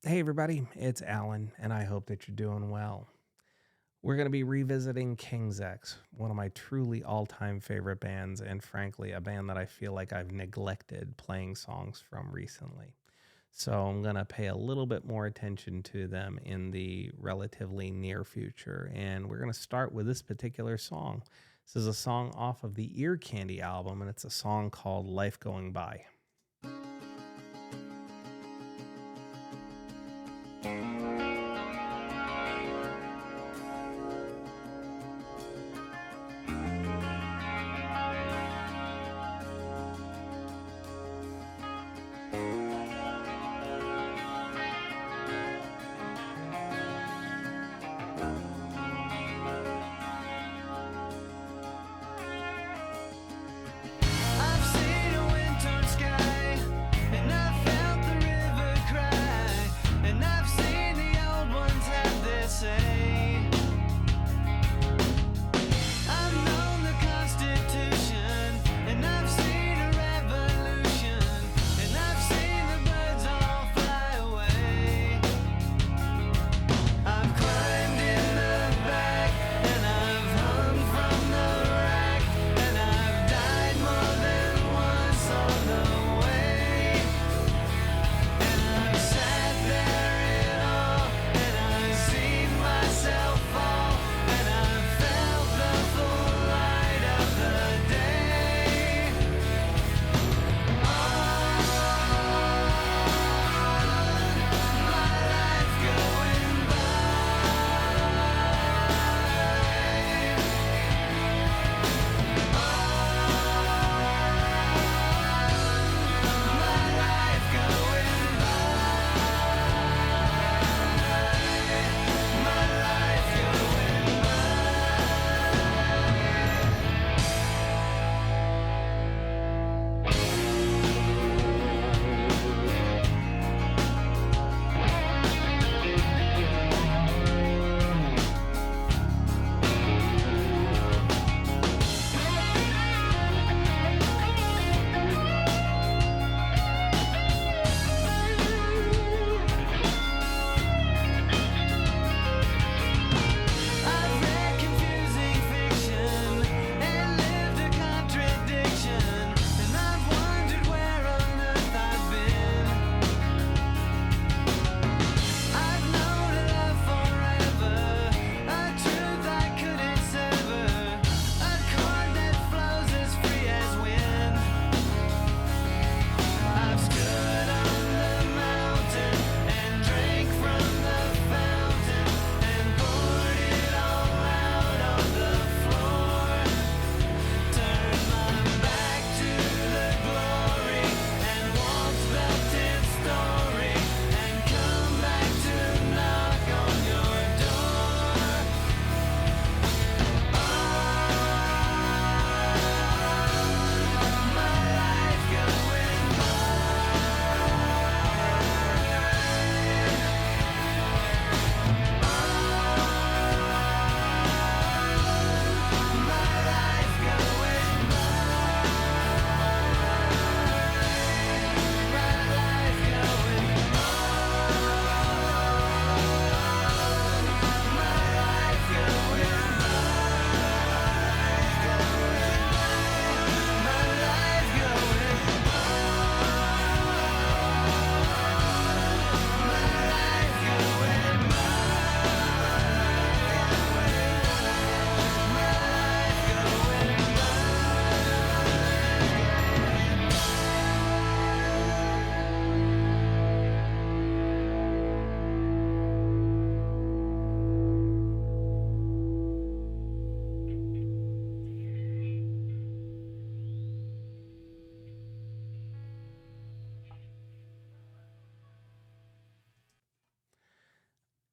Hey, everybody, it's Alan, and I hope that you're doing well. We're going to be revisiting King's X, one of my truly all time favorite bands, and frankly, a band that I feel like I've neglected playing songs from recently. So I'm going to pay a little bit more attention to them in the relatively near future. And we're going to start with this particular song. This is a song off of the Ear Candy album, and it's a song called Life Going By.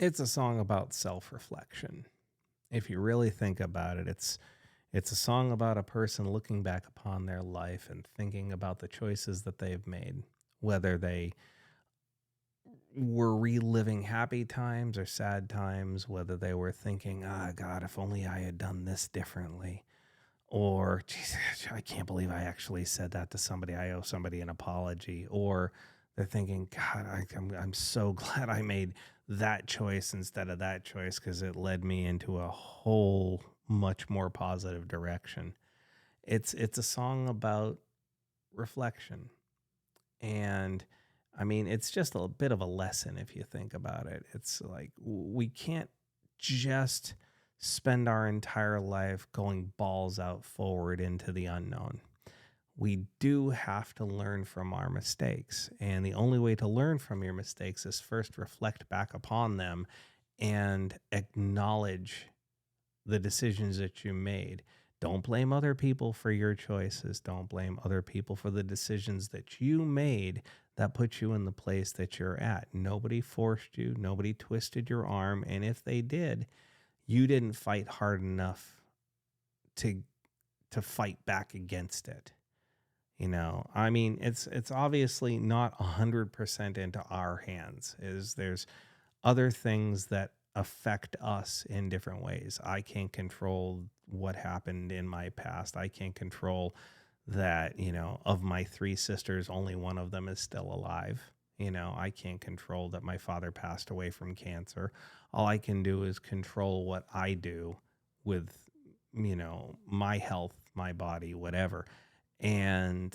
It's a song about self-reflection. If you really think about it, it's a song about a person looking back upon their life and thinking about the choices that they've made, whether they were reliving happy times or sad times, whether they were thinking, ah, God, if only I had done this differently, or, geez, I can't believe I actually said that to somebody. I owe somebody an apology, or They're thinking, God, I'm so glad I made that choice instead of that choice because it led me into a whole much more positive direction. It's a song about reflection. And I mean, it's just a bit of a lesson if you think about it. It's like we can't just spend our entire life going balls out forward into the unknown. We do have to learn from our mistakes. And the only way to learn from your mistakes is first reflect back upon them and acknowledge the decisions that you made. Don't blame other people for your choices. Don't blame other people for the decisions that you made that put you in the place that you're at. Nobody forced you, nobody twisted your arm, and if they did, you didn't fight hard enough to fight back against it. I mean, it's obviously not 100% into our hands. There's other things that affect us in different ways. I can't control what happened in my past. I can't control that, of my three sisters, only one of them is still alive. I can't control that my father passed away from cancer. All I can do is control what I do with, my health, my body, whatever. And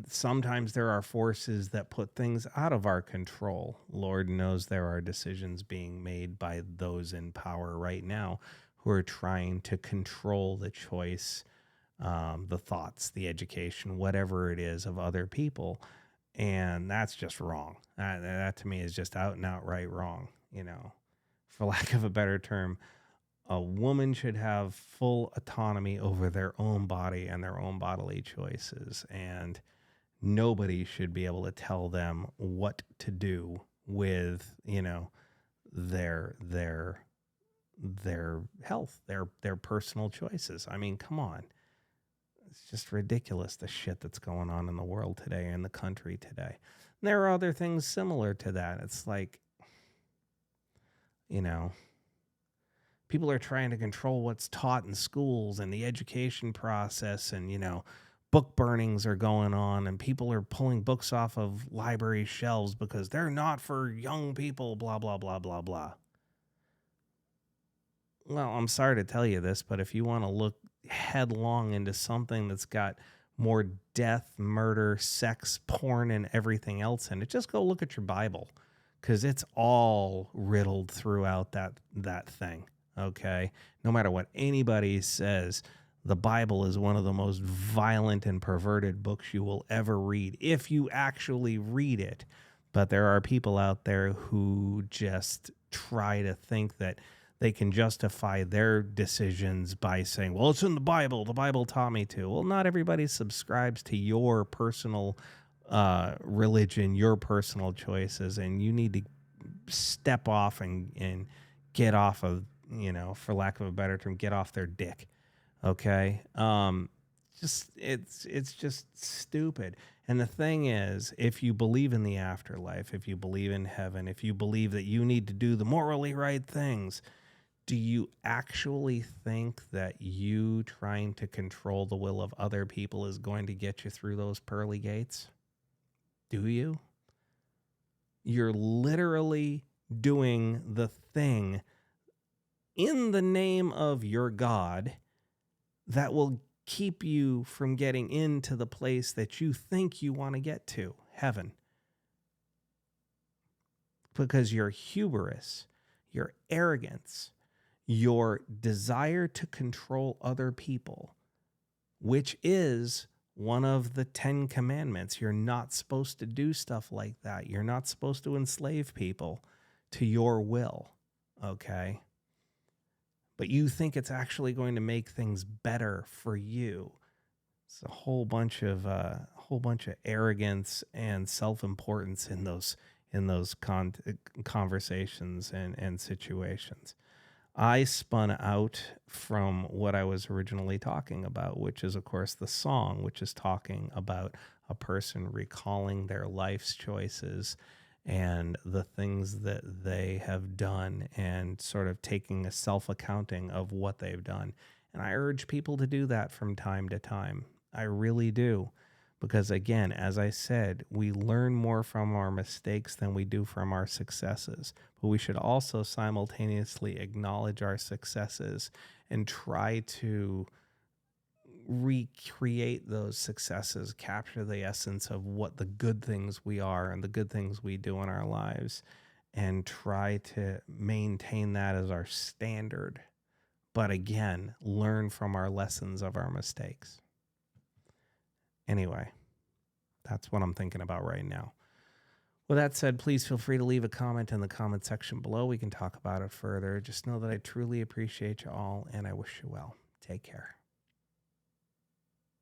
sometimes there are forces that put things out of our control. Lord knows there are decisions being made by those in power right now who are trying to control the choice, the thoughts, the education, whatever it is of other people. And that's just wrong. That to me is just out and outright wrong. For lack of a better term, a woman should have full autonomy over their own body and their own bodily choices. And nobody should be able to tell them what to do with, their health, their personal choices. I mean, come on. It's just ridiculous, the shit that's going on in the world today, in the country today. And there are other things similar to that. It's like, people are trying to control what's taught in schools and the education process, and book burnings are going on, and people are pulling books off of library shelves because they're not for young people, blah blah blah blah blah. Well, I'm sorry to tell you this, but if you want to look headlong into something that's got more death, murder, sex, porn, and everything else in it, just go look at your Bible, because it's all riddled throughout that thing. Okay, no matter what anybody says, the Bible is one of the most violent and perverted books you will ever read, if you actually read it. But there are people out there who just try to think that they can justify their decisions by saying, well, it's in the Bible. The Bible taught me to. Well, not everybody subscribes to your personal religion, your personal choices, and you need to step off and get off of, for lack of a better term, get off their dick. Okay. It's just stupid. And the thing is, if you believe in the afterlife, if you believe in heaven, if you believe that you need to do the morally right things, do you actually think that you trying to control the will of other people is going to get you through those pearly gates? Do you? You're literally doing the thing in the name of your God that will keep you from getting into the place that you think you want to get to, heaven. Because your hubris, your arrogance, your desire to control other people, which is one of the 10 commandments. You're not supposed to do stuff like that. You're not supposed to enslave people to your will, okay? But you think it's actually going to make things better for you. It's a whole bunch of arrogance and self-importance in those conversations and situations. I spun out from what I was originally talking about, which is, of course, the song, which is talking about a person recalling their life's choices and the things that they have done and sort of taking a self-accounting of what they've done. And I urge people to do that from time to time. I really do. Because again, as I said, we learn more from our mistakes than we do from our successes. But we should also simultaneously acknowledge our successes and try to recreate those successes, capture the essence of what the good things we are and the good things we do in our lives, and try to maintain that as our standard. But again, learn from our lessons of our mistakes. Anyway, that's what I'm thinking about right now. With that said, please feel free to leave a comment in the comment section below. We can talk about it further. Just know that I truly appreciate you all, and I wish you well. Take care.